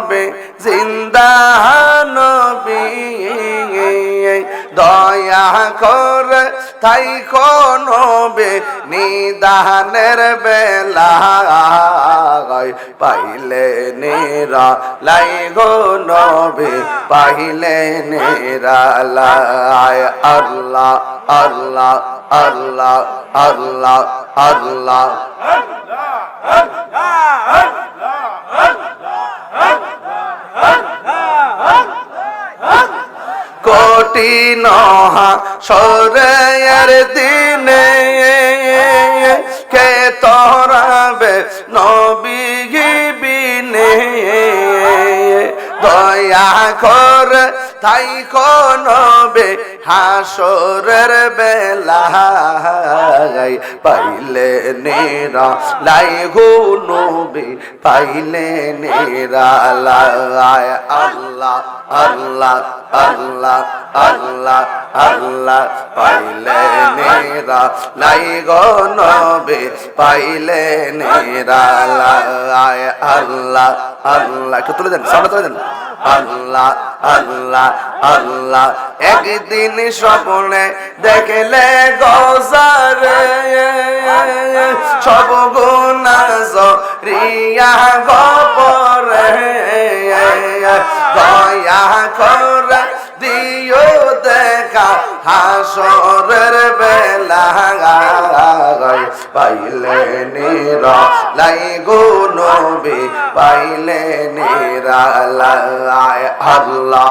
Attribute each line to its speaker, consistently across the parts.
Speaker 1: নবী জিন্দা নবী দয়া করে তাই নবী নিদানের বেলা পাইলে নেরা লাই গো নবী পাইলে নেরা লাই আল্লাহ আল্লাহ আল্লাহ আল্লাহ আল্লাহ কঠিন হাসরের দিনে কে তোরাবে নবী বিনে দয়া করে তাই নবী হাসরের বেলা পাইলে নেরা লাই গো নবী পাইলে নেরা লাই আল্লাহ আল্লাহ আল্লাহ আল্লাহ আল্লাহ পাইলে নেরা লাই গো নবী পাইলে নেরা লাই আল্লাহ আল্লাহ একটু তুলে দেন সামনে তুলে দেন আল্লাহ আল্লাহ আল্লাহ একদিন স্বপ্নে দেখলে গোজারে সব গুনাহ জরিয়া গপরে দয়া করে দিও দেখা হাসরের বেলা পাইলে নেরা লাই গো নবী পাইলে নেরা লাই আল্লাহ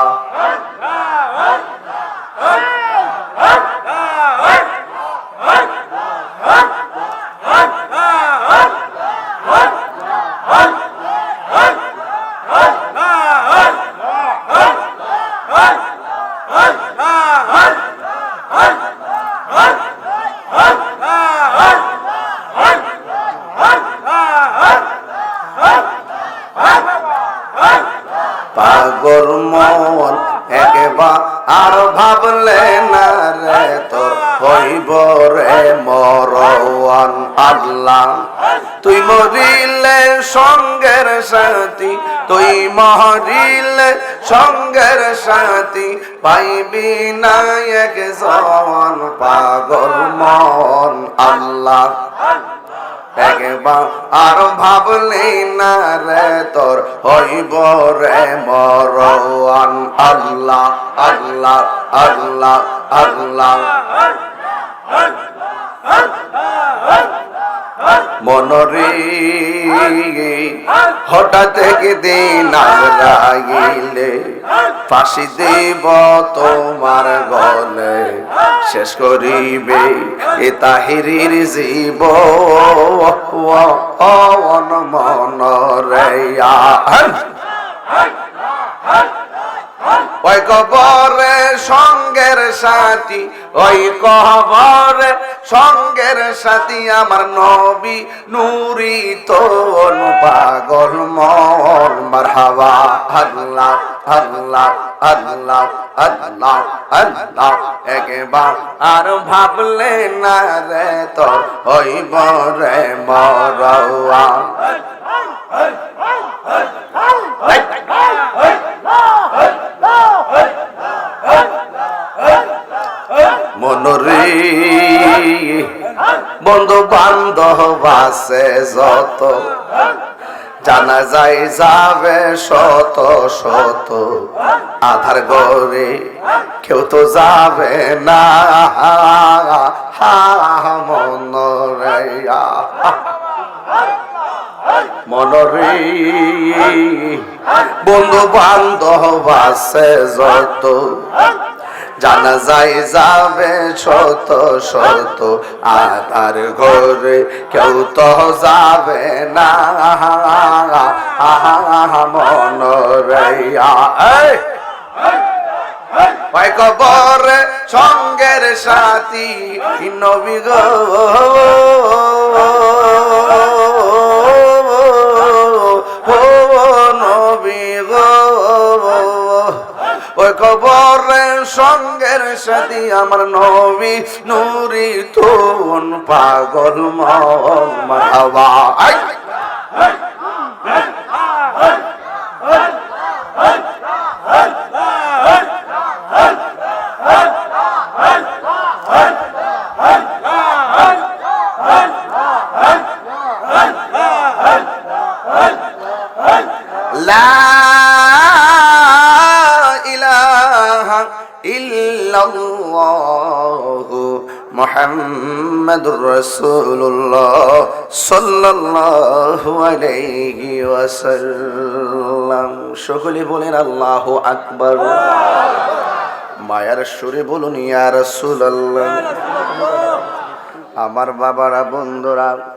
Speaker 1: পাগল মন একবার আর ভাবলে না রে তোর হইব রে মরওয়ান আল্লাহ তুই মরিলে সঙ্গের সাথী তুই মরিলে সঙ্গের সাথী পাইবি না একজন পাগল মন আল্লাহ একবার আর ভাবলি না রে তোর হইব রে মরওয়ান আল্লাহ আল্লাহ আল্লাহ আল্লাহ মনরে হঠাৎ একদিন আজরাইলে ফাঁসি দেব তোমার গলে শেষ করিবে এ তাহিরির জীব মনরে ওই কবরে সঙ্গের সাথী ওই কবরে সঙ্গের সাথী আমার নবী নূরি তোন পাগল মন মারহাবা আল্লাহ আল্লাহ আল্লাহ আল্লাহ আল্লাহ একবার আর ভাবলে না রে তোর হইব রে মরওয়া মনরে বন্ধু বান্ধব আছে যত জানা যায় যাবে শত শত আধার গরে কেউ তো যাবে না মনরে মনরে বন্ধু বান্ধব আছে যত জানা যায় যাবে শত শত আধার ঘরে কেউ তো যাবে না মনরে ওই কবরে সঙ্গের সাথী নবী গো নবী গো ওই কবরে সঙ্গের সাথী আমার নবী নূরি তোন পাগল মারহাবা মুহাম্মাদুর রাসূলুল্লাহ সাল্লাল্লাহু আলাইহি ওয়াসাল্লাম। সকলে বলেন আল্লাহু আকবার। মায়ার সুরে বলুন ইয়া রাসূলুল্লাহ। আমার বাবারা, বন্ধুরা,